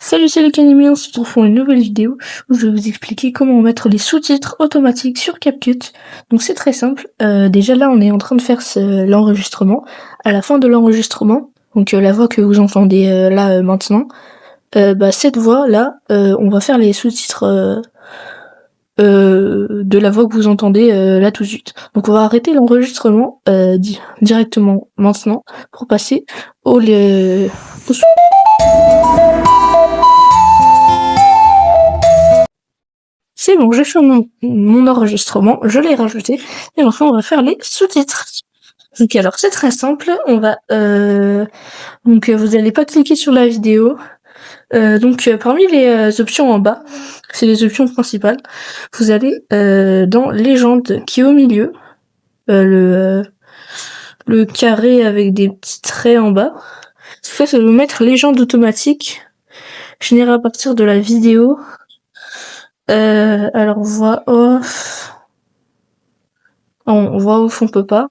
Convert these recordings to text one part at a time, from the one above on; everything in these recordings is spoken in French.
Salut, c'est le Canimé, on se retrouve pour une nouvelle vidéo où je vais vous expliquer comment mettre les sous-titres automatiques sur CapCut. Donc c'est très simple, déjà là on est en train de faire l'enregistrement. À la fin de l'enregistrement, donc la voix que vous entendez là maintenant, cette voix là, on va faire les sous-titres de la voix que vous entendez là tout de suite. Donc on va arrêter l'enregistrement directement maintenant pour passer au C'est bon, j'ai fait mon enregistrement, je l'ai rajouté, et enfin on va faire les sous-titres. Donc alors c'est très simple, on va vous allez pas cliquer sur la vidéo. Parmi les options en bas, c'est les options principales. Vous allez dans Légende qui est au milieu, le carré avec des petits traits en bas. Ça va vous mettre Légende automatique, générée à partir de la vidéo. Alors voix off. On voit off, on peut pas.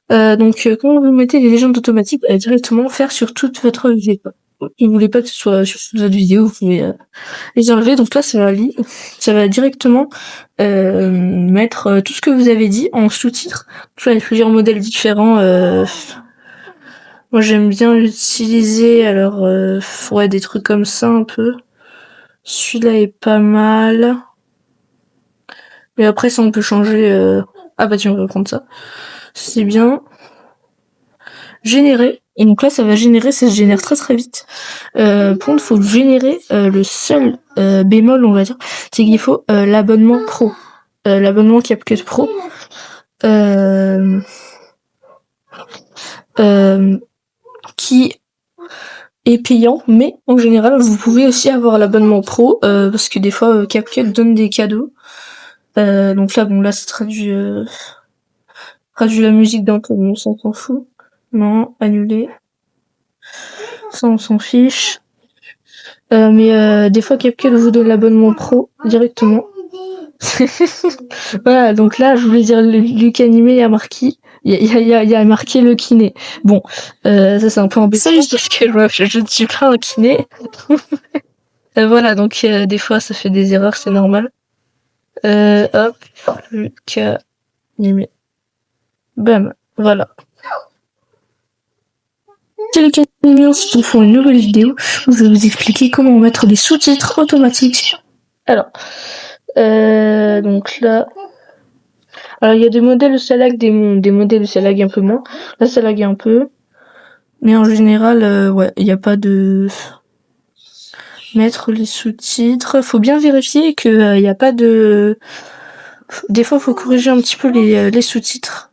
Quand vous mettez les légendes automatiques, vous allez directement faire sur toute votre vidéo. Si vous voulez pas que ce soit sur toute votre vidéo, vous pouvez les enlever. Donc là, ça va directement mettre tout ce que vous avez dit en sous-titres. Donc là, il y a plusieurs modèles différents. Moi, j'aime bien l'utiliser. Alors, des trucs comme ça un peu. Celui-là est pas mal. Mais après, ça, on peut changer. Ah bah tiens, on va prendre ça. C'est bien. Générer. Et donc là, ça se génère très très vite. Par contre, faut générer le seul bémol, on va dire, c'est qu'il faut l'abonnement pro. L'abonnement CapCut Pro. Qui est payant, mais en général, vous pouvez aussi avoir l'abonnement pro, parce que des fois, CapCut donne des cadeaux. Donc là, là, c'est traduit la musique d'un peu, on s'en fout. Non, annuler. Ça, on s'en fiche. Mais des fois, CapCut vous donne l'abonnement pro directement. Voilà, donc là, je voulais dire Luc Animé, il y a marqué. Il y a marqué le kiné. Bon, ça c'est un peu embêtant parce que je ne suis pas un kiné. Voilà, donc des fois ça fait des erreurs, c'est normal. Hop, Luc Animé. Bam, voilà. C'est le Canimé, on se retrouve pour une nouvelle vidéo où je vais vous expliquer comment mettre des sous-titres automatiques. Alors, donc là, alors il y a des modèles où ça lag, des modèles où ça lag un peu moins. Là, ça lag un peu, mais en général, il n'y a pas de mettre les sous-titres. Faut bien vérifier que il n'y a pas de. Des fois, faut corriger un petit peu les sous-titres.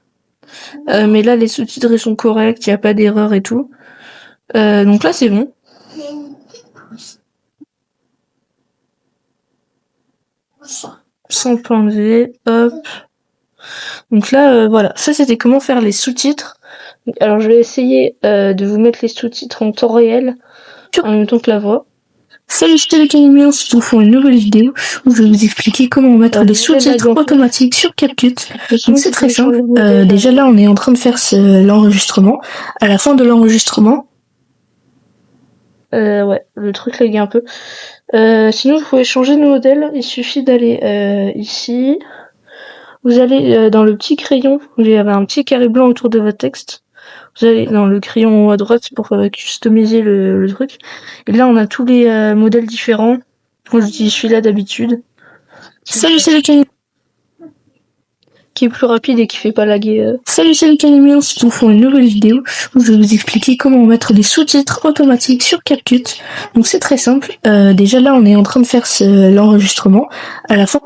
Mais là, les sous-titres ils sont corrects, il n'y a pas d'erreur et tout. Donc là, c'est bon. Sans point V, hop. Donc là, voilà. Ça, c'était comment faire les sous-titres. Alors, je vais essayer de vous mettre les sous-titres en temps réel, en même temps que la voix. Salut, c'est le Canimé, on se retrouve pour une nouvelle vidéo où je vais vous expliquer comment mettre les sous-titres automatiques sur CapCut. Donc c'est très simple. Déjà là, on est en train de faire l'enregistrement. À la fin de l'enregistrement, le truc lag un peu. Sinon, vous pouvez changer de modèle. Il suffit d'aller ici. Vous allez dans le petit crayon. Il y avait un petit carré blanc autour de votre texte. Vous allez dans le crayon à droite pour customiser le truc. Et là, on a tous les modèles différents. Moi, j'utilise celui-là d'habitude. Salut, c'est le Canimé. Qui est plus rapide et qui fait pas laguer. Salut, c'est le Canimé, on se retrouve pour une nouvelle vidéo où je vais vous expliquer comment mettre des sous-titres automatiques sur CapCut. Donc c'est très simple. Déjà là, on est en train de faire l'enregistrement. À la fin,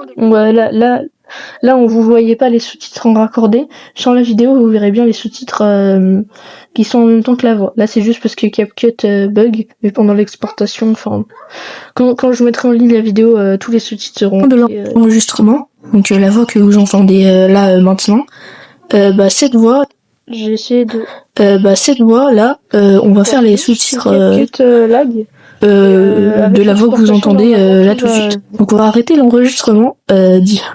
là, on vous voyait pas les sous-titres en raccordé. Sur la vidéo, vous verrez bien les sous-titres qui sont en même temps que la voix. Là, c'est juste parce que CapCut bug, mais pendant l'exportation, enfin, quand je mettrai en ligne la vidéo, tous les sous-titres seront de l'enregistrement. Donc la voix que vous entendez là maintenant. Cette voix, j'ai essayé de. Cette voix là, on va faire les sous-titres. CapCut lag. de la voix que vous entendez là tout de suite. Donc on va arrêter l'enregistrement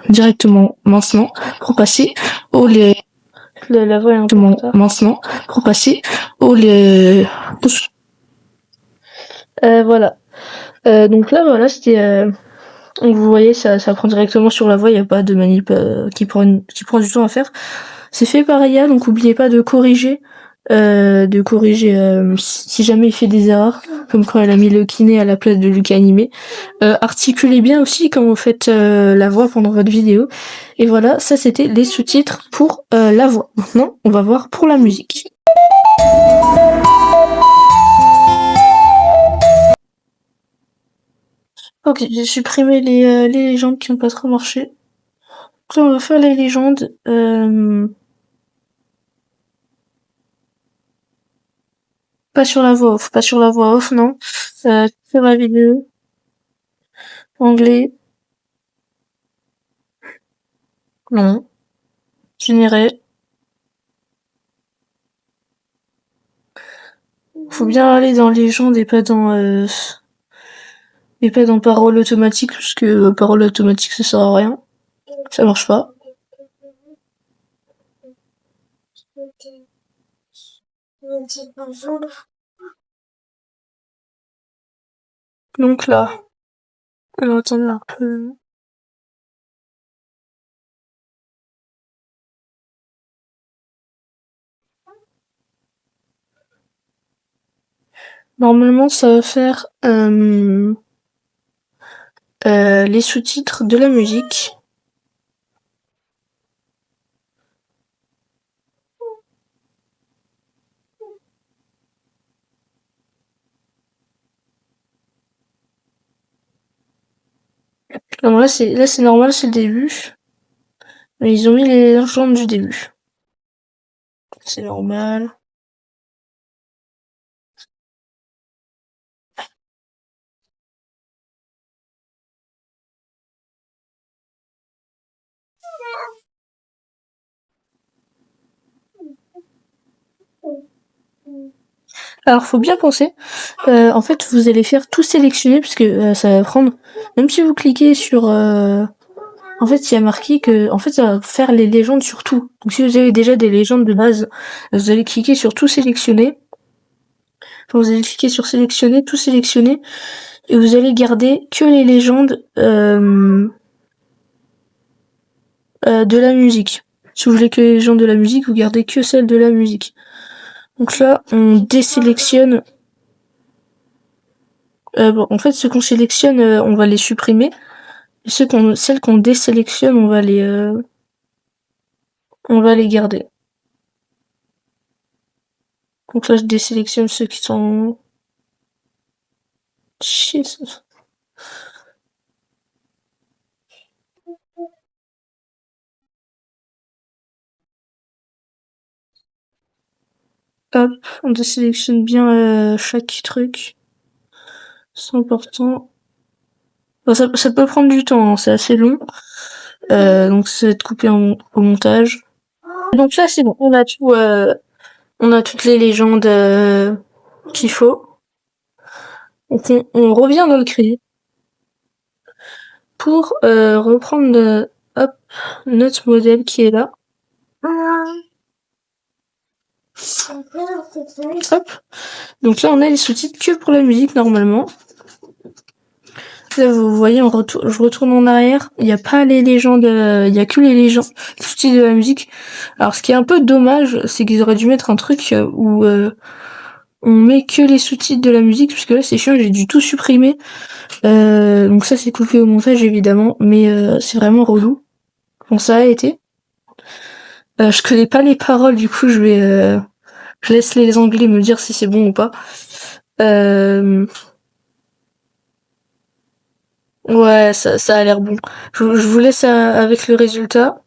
directement maintenant pour passer au la voix est un peu maintenant pour passer au voilà. Donc là voilà, c'était donc vous voyez ça prend directement sur la voix, il n'y a pas de manip qui prend du temps à faire. C'est fait par IA, donc n'oubliez pas de corriger si jamais il fait des erreurs, comme quand elle a mis le kiné à la place de Lucas animé. Articulez bien aussi quand vous faites la voix pendant votre vidéo. Et voilà, ça c'était les sous-titres pour la voix. Maintenant, on va voir pour la musique. Ok, j'ai supprimé les légendes qui n'ont pas trop marché. Donc là, on va faire les légendes. Pas sur la voix off, non. Sur la vidéo. Anglais. Non. Généré. Faut bien aller dans légende et pas dans parole automatique, parce que parole automatique ça sert à rien. Ça marche pas. Donc là, on va attendre un peu. Normalement, ça va faire les sous-titres de la musique. Non, là c'est normal, c'est le début. Mais ils ont mis les légendes du début. C'est normal. Alors faut bien penser. En fait, vous allez faire tout sélectionner parce que ça va prendre. Même si vous cliquez sur, en fait, il y a marqué que, en fait, ça va faire les légendes sur tout. Donc si vous avez déjà des légendes de base, vous allez cliquer sur tout sélectionner. Enfin, vous allez cliquer sur sélectionner, tout sélectionner, et vous allez garder que les légendes de la musique. Si vous voulez que les légendes de la musique, vous gardez que celles de la musique. Donc là, on désélectionne. Bon, en fait, ceux qu'on sélectionne, on va les supprimer. Et celles qu'on désélectionne, on va les garder. Donc là, je désélectionne ceux qui sont... Chier, ça. Hop, on désélectionne bien chaque truc. C'est important. Bon, ça peut prendre du temps, hein, c'est assez long. Donc ça va être coupé au montage. Donc là, c'est bon, on a tout... on a toutes les légendes qu'il faut. Donc on revient dans le crédit pour reprendre hop, notre modèle qui est là. Hop. Donc là on a les sous-titres que pour la musique normalement. Là vous voyez, je retourne en arrière, il n'y a pas les légendes, il y a que les légendes, les sous-titres de la musique. Alors ce qui est un peu dommage, c'est qu'ils auraient dû mettre un truc où on met que les sous-titres de la musique, parce que là c'est chiant, j'ai dû tout supprimer. Donc ça c'est coupé au montage évidemment, mais c'est vraiment relou. Bon, ça a été. Je connais pas les paroles, du coup je laisse les Anglais me dire si c'est bon ou pas. Ouais, ça a l'air bon. Je vous laisse avec le résultat.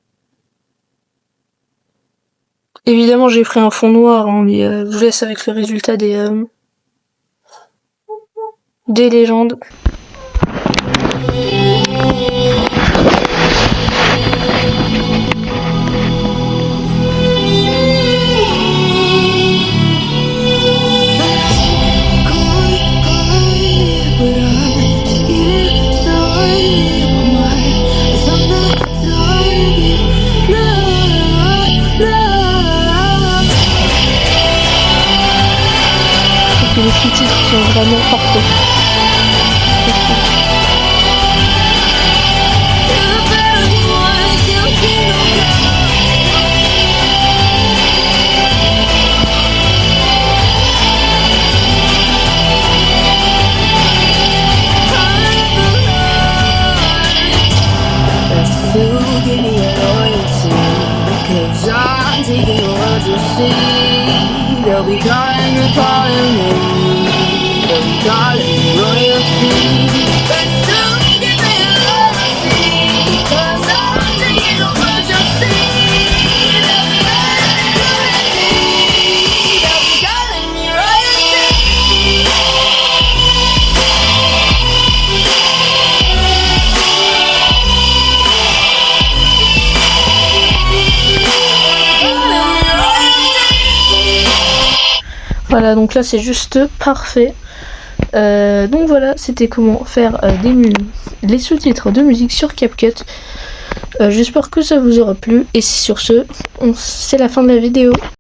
Évidemment, j'ai pris un fond noir, hein, mais je vous laisse avec le résultat des légendes. sont vraiment parfaits. They'll be calling me, they'll be calling me royalty. But still give me loyalty, 'cause I'm taking over your seat. They'll be calling me royalty. Voilà, donc là c'est juste parfait. Donc voilà, c'était comment faire les sous-titres de musique sur CapCut. J'espère que ça vous aura plu. Et sur ce, c'est la fin de la vidéo.